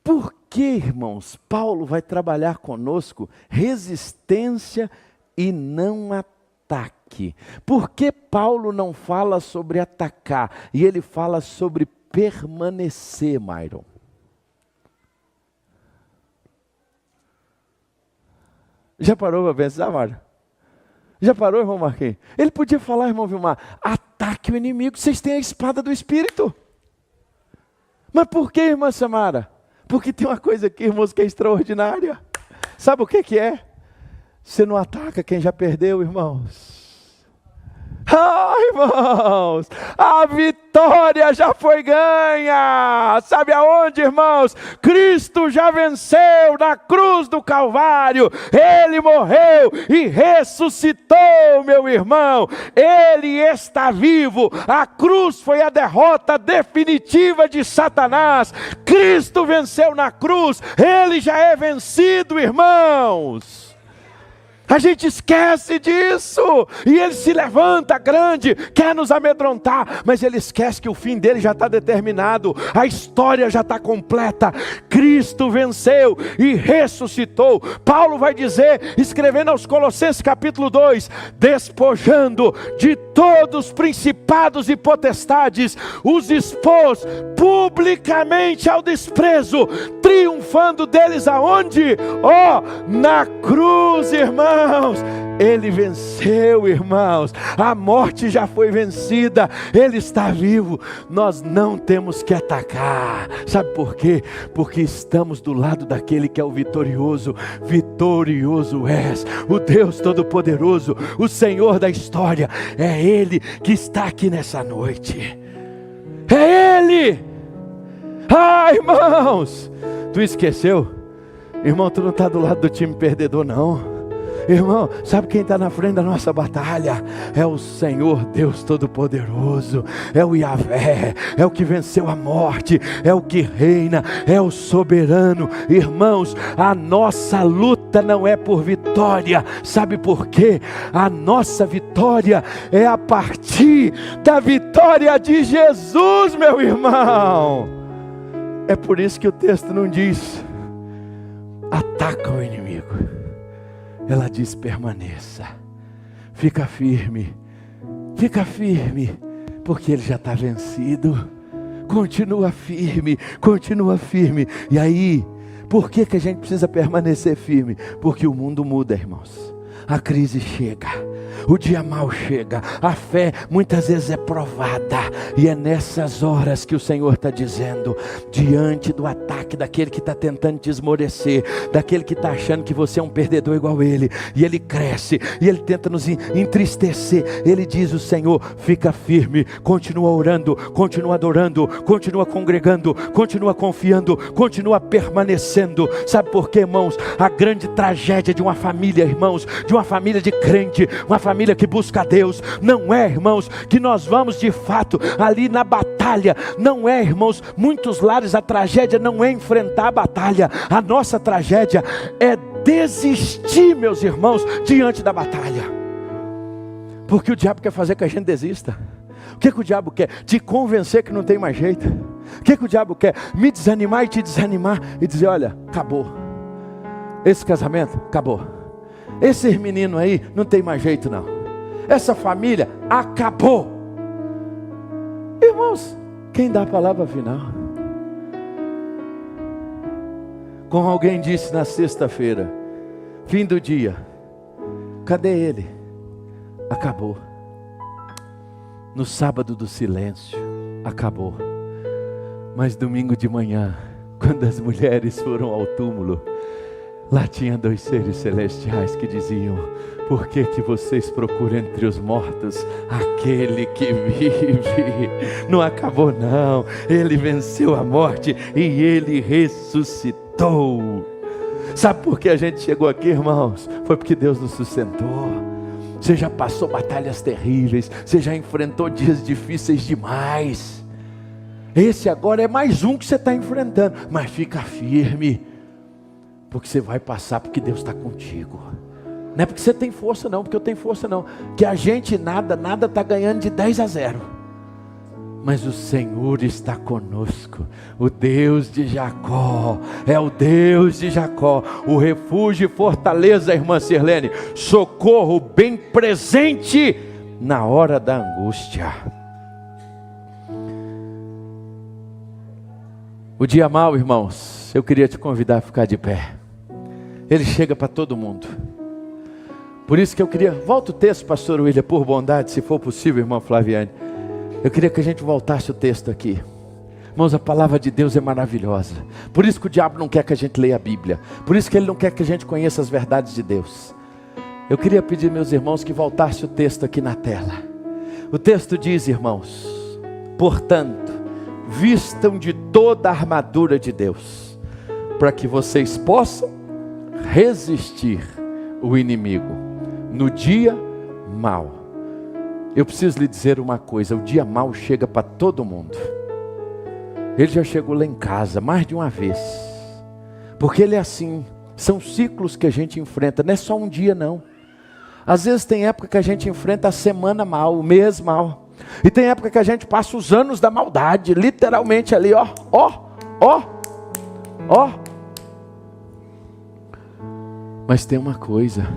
[SPEAKER 1] Por que, irmãos, Paulo vai trabalhar conosco resistência e não ataque? Por que Paulo não fala sobre atacar e ele fala sobre permanecer, Myron? Já parou para pensar, Mário? Já parou, irmão Marquinhos? Ele podia falar, irmão Vilmar, ataque o inimigo, vocês têm a espada do Espírito. Mas por que, irmã Samara? Porque tem uma coisa aqui, irmãos, que é extraordinária. Sabe o que é? Você não ataca quem já perdeu, irmãos. Irmãos, a vitória já foi ganha. Sabe aonde, irmãos? Cristo já venceu na cruz do Calvário. Ele morreu e ressuscitou, meu irmão. Ele está vivo. A cruz foi a derrota definitiva de Satanás. Cristo venceu na cruz. Ele já é vencido, irmãos. A gente esquece disso, e ele se levanta grande, quer nos amedrontar, mas ele esquece que o fim dele já está determinado, a história já está completa. Cristo venceu e ressuscitou. Paulo vai dizer, escrevendo aos Colossenses capítulo 2, despojando de todos os principados e potestades, os expôs publicamente ao desprezo, triunfando deles aonde? Na cruz, irmãos. Ele venceu, irmãos. A morte já foi vencida. Ele está vivo. Nós não temos que atacar. Sabe por quê? Porque estamos do lado daquele que é o vitorioso. Vitorioso és o Deus Todo-Poderoso, o Senhor da história. É Ele que está aqui nessa noite. É Ele. Irmãos, tu esqueceu? Irmão, tu não está do lado do time perdedor, não. Irmão, sabe quem está na frente da nossa batalha? É o Senhor Deus Todo-Poderoso, é o Yahvé, é o que venceu a morte, é o que reina, é o soberano. Irmãos, a nossa luta não é por vitória, sabe por quê? A nossa vitória é a partir da vitória de Jesus, meu irmão. É por isso que o texto não diz, ataca o inimigo. Ela diz, permaneça, fica firme, porque ele já está vencido. Continua firme. E aí, por que a gente precisa permanecer firme? Porque o mundo muda, irmãos. A crise chega, o dia mau chega, a fé muitas vezes é provada, e é nessas horas que o Senhor está dizendo, diante do ataque daquele que está tentando te esmorecer, daquele que está achando que você é um perdedor igual ele, e ele cresce, e ele tenta nos entristecer, ele diz, o Senhor, fica firme, continua orando, continua adorando, continua congregando, continua confiando, continua permanecendo. Sabe por quê, irmãos? A grande tragédia de uma família, irmãos, de uma família de crente, uma família que busca a Deus, não é, irmãos, que nós vamos de fato ali na batalha, não é, irmãos, muitos lares a tragédia não é enfrentar a batalha, a nossa tragédia é desistir, meus irmãos, diante da batalha, porque o diabo quer fazer que a gente desista. O que o diabo quer? Te convencer que não tem mais jeito. O que o diabo quer? Me desanimar e te desanimar e dizer, olha, acabou, esse casamento acabou, esse menino aí não tem mais jeito não. essa família acabou. Irmãos, quem dá a palavra final? Como alguém disse na sexta-feira, fim do dia, cadê ele? Acabou. No sábado do silêncio, acabou. Mas domingo de manhã, quando as mulheres foram ao túmulo, lá tinha 2 seres celestiais que diziam: por que que vocês procuram entre os mortos aquele que vive? Não acabou não, ele venceu a morte e ele ressuscitou. Sabe por que a gente chegou aqui, irmãos? Foi porque Deus nos sustentou. Você já passou batalhas terríveis, você já enfrentou dias difíceis demais. Esse agora é mais um que você está enfrentando, mas fica firme, porque você vai passar, porque Deus está contigo. Não é porque você tem força não, porque eu tenho força não, que a gente nada está ganhando de 10-0, mas o Senhor está conosco. O Deus de Jacó é o Deus de Jacó, o refúgio e fortaleza, irmã Sirlene, socorro bem presente na hora da angústia. O dia mau, irmãos, eu queria te convidar a ficar de pé. Ele chega para todo mundo. Por isso que eu queria, volta o texto, pastor William, por bondade, se for possível, irmã Flaviane. Eu queria que a gente voltasse o texto aqui. Irmãos, a palavra de Deus é maravilhosa. Por isso que o diabo não quer que a gente leia a Bíblia. Por isso que ele não quer que a gente conheça as verdades de Deus. Eu queria pedir, meus irmãos, que voltasse o texto aqui na tela. O texto diz, irmãos: portanto, vistam de toda a armadura de Deus, para que vocês possam resistir o inimigo no dia mau. Eu preciso lhe dizer uma coisa: o dia mau chega para todo mundo. Ele já chegou lá em casa mais de uma vez, porque ele é assim. São ciclos que a gente enfrenta, não é só um dia não. Às vezes tem época que a gente enfrenta a semana mal, o mês mal, e tem época que a gente passa os anos da maldade, literalmente ali, ó. Mas tem uma coisa,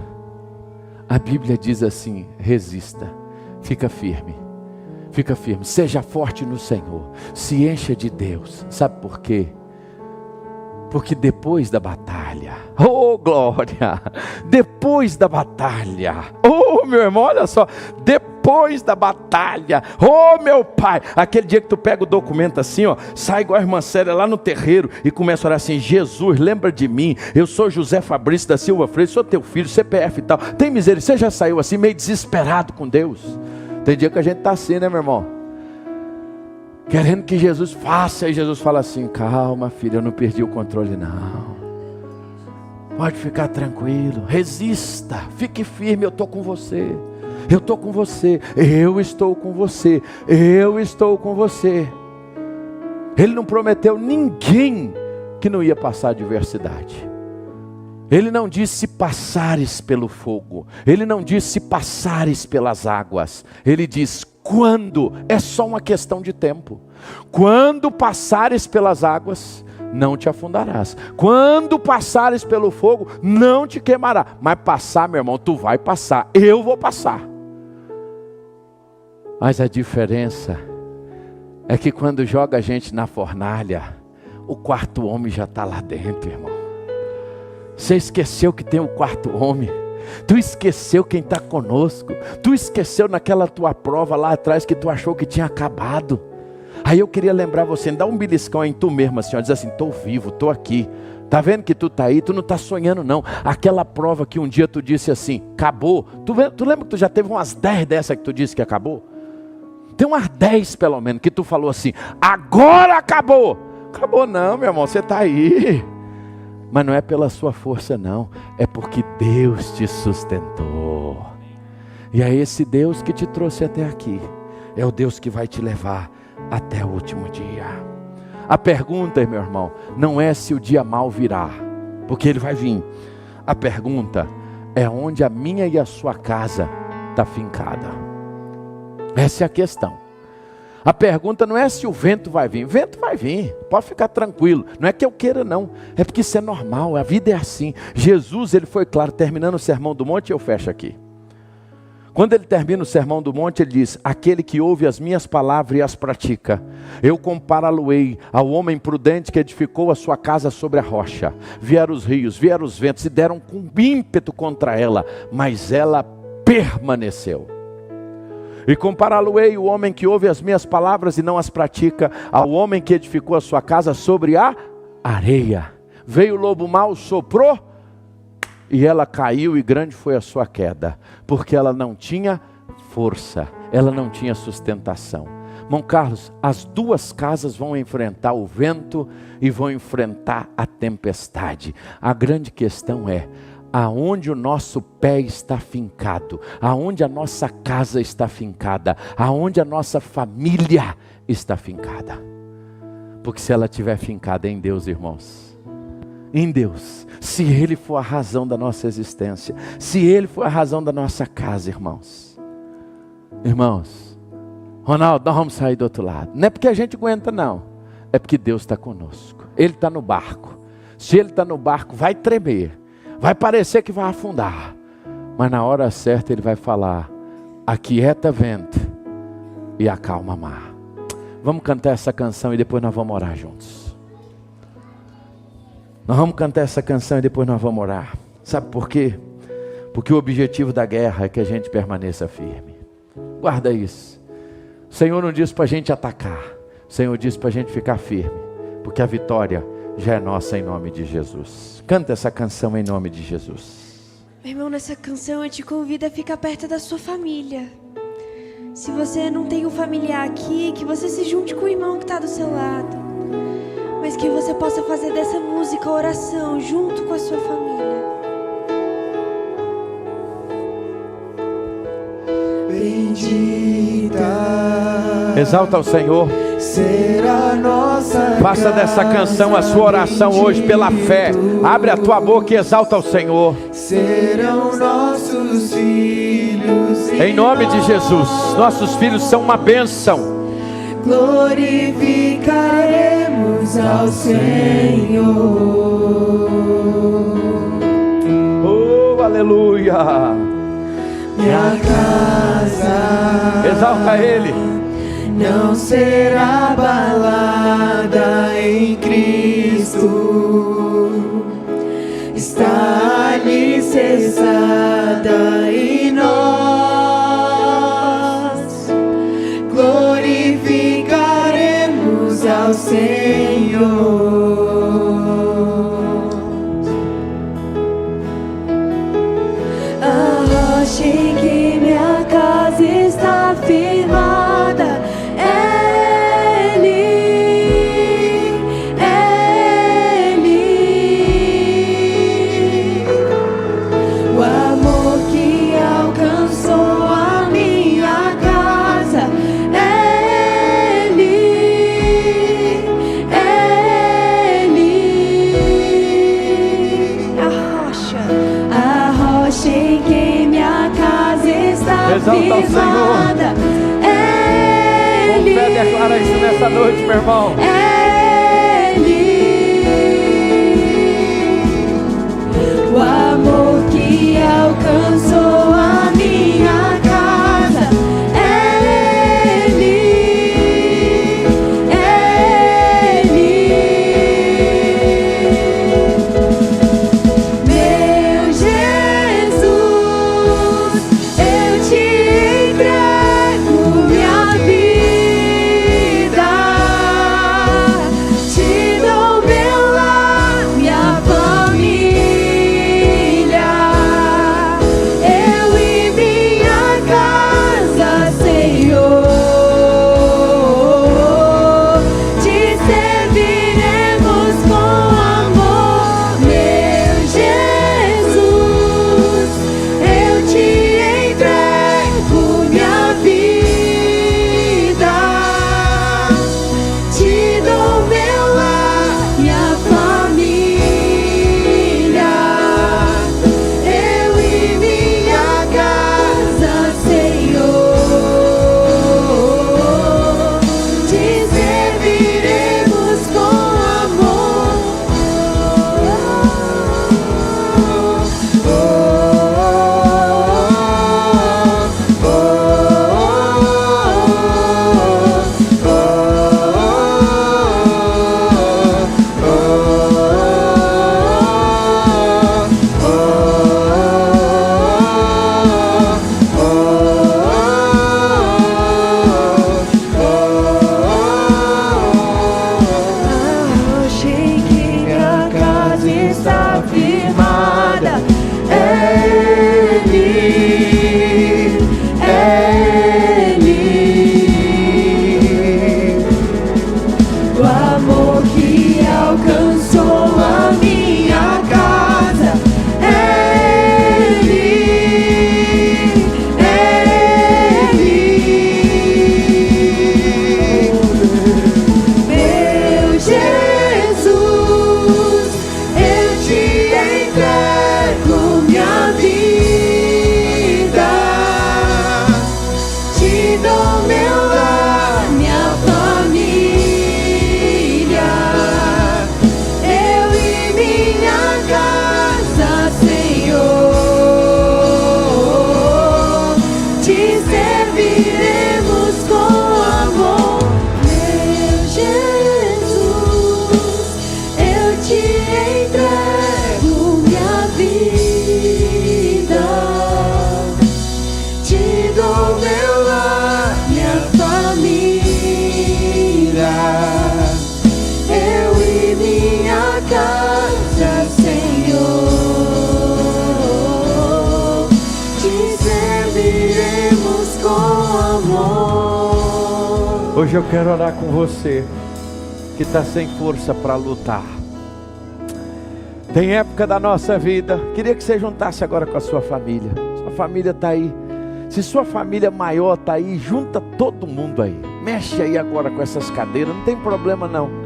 [SPEAKER 1] a Bíblia diz assim: resista, fica firme, seja forte no Senhor, se encha de Deus. Sabe por quê? Porque depois da batalha, oh glória, depois da batalha, oh meu irmão, olha só, depois da batalha, oh meu pai, aquele dia que tu pega o documento assim, ó, sai igual a irmã Célia lá no terreiro e começa a orar assim: Jesus, lembra de mim, eu sou José Fabrício da Silva Freire, sou teu filho, CPF e tal, tem miséria. Você já saiu assim meio desesperado com Deus? Tem dia que a gente está assim, né, meu irmão? Querendo que Jesus faça, e Jesus fala assim: calma filho, eu não perdi o controle não, pode ficar tranquilo, resista, fique firme, eu estou com você, eu estou com você, eu estou com você, eu estou com você. Ele não prometeu ninguém que não ia passar adversidade. Ele não disse: se passares pelo fogo. Ele não disse: se passares pelas águas. Ele diz: quando? É só uma questão de tempo. Quando passares pelas águas, não te afundarás. Quando passares pelo fogo, não te queimará. Mas passar, meu irmão, tu vai passar, eu vou passar. Mas a diferença é que quando joga a gente na fornalha, o quarto homem já está lá dentro, irmão. Você esqueceu que tem o quarto homem. Tu esqueceu quem está conosco. Tu esqueceu naquela tua prova lá atrás que tu achou que tinha acabado. Aí eu queria lembrar você, dá um beliscão em tu mesmo assim, ó, diz assim: estou vivo, estou aqui. Tá vendo que tu está aí? Tu não está sonhando não. Aquela prova que um dia tu disse assim: acabou. Tu lembra que tu já teve umas 10 dessas que tu disse que acabou? Tem umas 10 pelo menos que tu falou assim: agora acabou. Acabou não, meu irmão, você está aí. Mas não é pela sua força não, é porque Deus te sustentou. E é esse Deus que te trouxe até aqui, é o Deus que vai te levar até o último dia. A pergunta, meu irmão, não é se o dia mau virá, porque ele vai vir. A pergunta é onde a minha e a sua casa está fincada. Essa é a questão. A pergunta não é se o vento vai vir. O vento vai vir, pode ficar tranquilo. Não é que eu queira não, é porque isso é normal, a vida é assim. Jesus, ele foi claro, terminando o sermão do monte, eu fecho aqui. Quando ele termina o Sermão do Monte, ele diz: aquele que ouve as minhas palavras e as pratica, eu compará-lo-ei ao homem prudente que edificou a sua casa sobre a rocha. Vieram os rios, vieram os ventos e deram com ímpeto contra ela, mas ela permaneceu. E compará-lo-ei o homem que ouve as minhas palavras e não as pratica, ao homem que edificou a sua casa sobre a areia. Veio o lobo mau, soprou, e ela caiu, e grande foi a sua queda, porque ela não tinha força, ela não tinha sustentação. Irmão Carlos, as duas casas vão enfrentar o vento e vão enfrentar a tempestade. A grande questão é: aonde o nosso pé está fincado, aonde a nossa casa está fincada, aonde a nossa família está fincada. Porque se ela estiver fincada em Deus, irmãos, em Deus, se Ele for a razão da nossa existência, se Ele for a razão da nossa casa, irmãos, Ronaldo, nós vamos sair do outro lado. Não é porque a gente aguenta, não, é porque Deus está conosco. Ele está no barco. Se Ele está no barco, vai tremer, vai parecer que vai afundar, mas na hora certa Ele vai falar: aquieta vento e acalma mar. Vamos cantar essa canção e depois nós vamos orar juntos. Nós vamos cantar essa canção e depois nós vamos orar. Sabe por quê? Porque o objetivo da guerra é que a gente permaneça firme. Guarda isso. O Senhor não disse para a gente atacar, o Senhor disse para a gente ficar firme, porque a vitória já é nossa em nome de Jesus. Canta essa canção em nome de Jesus.
[SPEAKER 2] Meu irmão, nessa canção eu te convido a ficar perto da sua família. Se você não tem um familiar aqui, que você se junte com o irmão que está do seu lado, mas que você possa fazer dessa música oração junto com a sua família.
[SPEAKER 3] Bendita,
[SPEAKER 1] exalta o Senhor.
[SPEAKER 3] será nossa.
[SPEAKER 1] Faça dessa canção a sua oração hoje pela fé. Abre a tua boca e exalta o Senhor.
[SPEAKER 3] Serão nossos filhos.
[SPEAKER 1] Em nome de Jesus. Nossos filhos são uma bênção.
[SPEAKER 3] Glorificaremos ao Senhor.
[SPEAKER 1] Oh, aleluia.
[SPEAKER 3] Minha casa
[SPEAKER 1] Exalta Ele.
[SPEAKER 3] não será abalada em Cristo. Está alicerçada em nós. Glorificaremos ao Senhor. A rocha em que minha casa está firmada é Ele, é Ele. O amor que alcançou a minha casa é Ele, é Ele. A rocha em que minha casa está
[SPEAKER 1] Exalta o Senhor.
[SPEAKER 3] firmada é
[SPEAKER 1] Com
[SPEAKER 3] Ele.
[SPEAKER 1] fé declara isso nessa noite, meu irmão.
[SPEAKER 3] Ele, o amor que alcançou a minha casa é Ele, é Ele. Meu Jesus, eu te entrego minha vida.
[SPEAKER 1] Hoje eu quero orar com você que está sem força para lutar. Tem época da nossa vida, queria que você juntasse agora com a sua família. Sua família está aí. Se sua família maior está aí, junta todo mundo aí. Mexe aí agora com essas cadeiras, não tem problema não.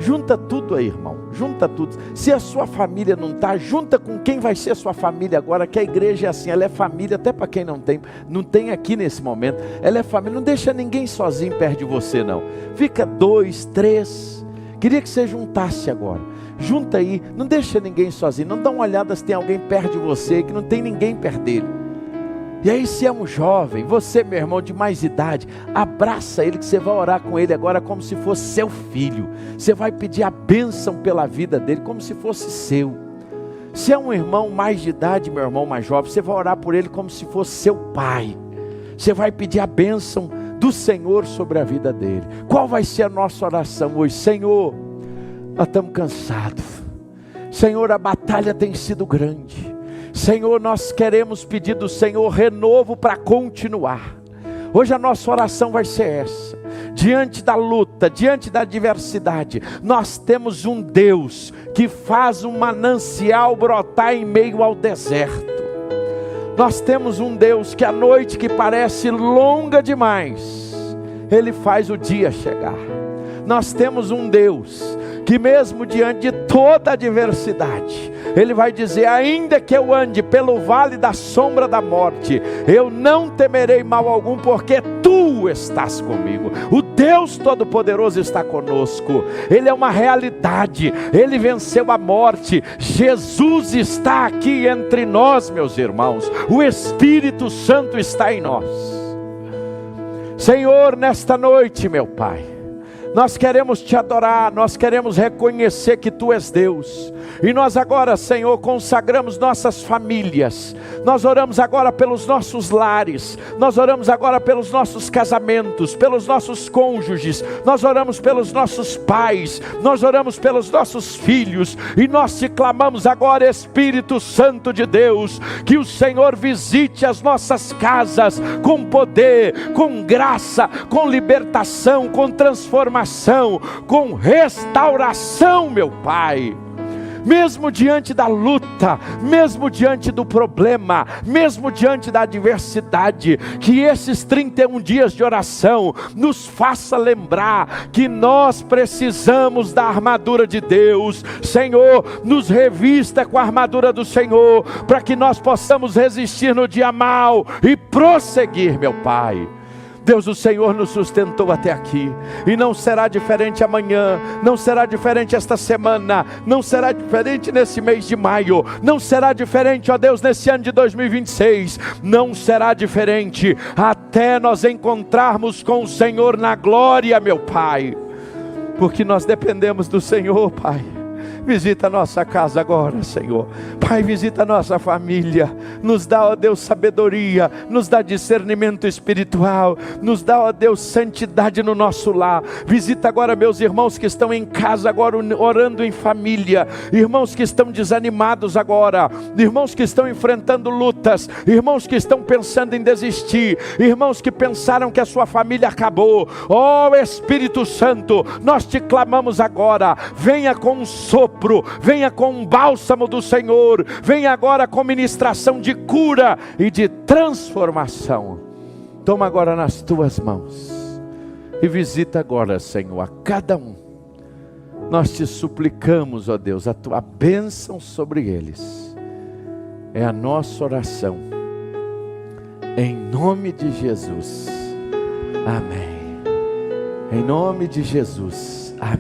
[SPEAKER 1] Junta tudo aí, irmão, junta tudo. Se a sua família não está, junta com quem vai ser a sua família agora, que a igreja é assim, ela é família, até para quem não tem aqui nesse momento. Ela é família, não deixa ninguém sozinho perto de você não. Fica 2, 3, queria que você juntasse agora. Junta aí, não deixa ninguém sozinho, não dá uma olhada se tem alguém perto de você, que não tem ninguém perto dele. E aí se é um jovem, você meu irmão de mais idade, abraça ele que você vai orar com ele agora como se fosse seu filho. Você vai pedir a bênção pela vida dele como se fosse seu. Se é um irmão mais de idade, meu irmão mais jovem, você vai orar por ele como se fosse seu pai. Você vai pedir a bênção do Senhor sobre a vida dele. Qual vai ser a nossa oração hoje? Senhor, nós estamos cansados. Senhor, a batalha tem sido grande. Senhor, nós queremos pedir do Senhor renovo para continuar. Hoje a nossa oração vai ser essa. Diante da luta, diante da adversidade, nós temos um Deus que faz um manancial brotar em meio ao deserto. Nós temos um Deus que a noite que parece longa demais, Ele faz o dia chegar. Nós temos um Deus que mesmo diante de toda adversidade, Ele vai dizer, ainda que eu ande pelo vale da sombra da morte, eu não temerei mal algum, porque Tu estás comigo. O Deus Todo-Poderoso está conosco. Ele é uma realidade. Ele venceu a morte. Jesus está aqui entre nós, meus irmãos. O Espírito Santo está em nós. Senhor, nesta noite, meu Pai, nós queremos Te adorar, nós queremos reconhecer que Tu és Deus. E nós agora, Senhor, consagramos nossas famílias. Nós oramos agora pelos nossos lares. Nós oramos agora pelos nossos casamentos, pelos nossos cônjuges. Nós oramos pelos nossos pais. Nós oramos pelos nossos filhos. E nós Te clamamos agora, Espírito Santo de Deus, que o Senhor visite as nossas casas com poder, com graça, com libertação, com transformação, com restauração, meu Pai. Mesmo diante da luta, mesmo diante do problema, mesmo diante da adversidade, que esses 31 dias de oração nos faça lembrar que nós precisamos da armadura de Deus. Senhor, nos revista com a armadura do Senhor, para que nós possamos resistir no dia mau e prosseguir, meu Pai. Deus, o Senhor nos sustentou até aqui, e não será diferente amanhã, não será diferente esta semana, não será diferente nesse mês de maio, não será diferente, ó Deus, nesse ano de 2026, não será diferente, até nós encontrarmos com o Senhor na glória, meu Pai, porque nós dependemos do Senhor, Pai. Visita a nossa casa agora, Senhor. Pai, visita a nossa família. Nos dá, ó Deus, sabedoria. Nos dá discernimento espiritual. Nos dá, ó Deus, santidade no nosso lar. Visita agora meus irmãos que estão em casa agora, orando em família. Irmãos que estão desanimados agora. Irmãos que estão enfrentando lutas. Irmãos que estão pensando em desistir. Irmãos que pensaram que a sua família acabou. Ó Espírito Santo, nós Te clamamos agora. Venha com um sopro. Venha com um bálsamo do Senhor. Venha agora com ministração de cura e de transformação. Toma agora nas Tuas mãos e visita agora, Senhor, a cada um. Nós Te suplicamos, ó Deus, a Tua bênção sobre eles. É a nossa oração, em nome de Jesus. Amém. Em nome de Jesus. Amém.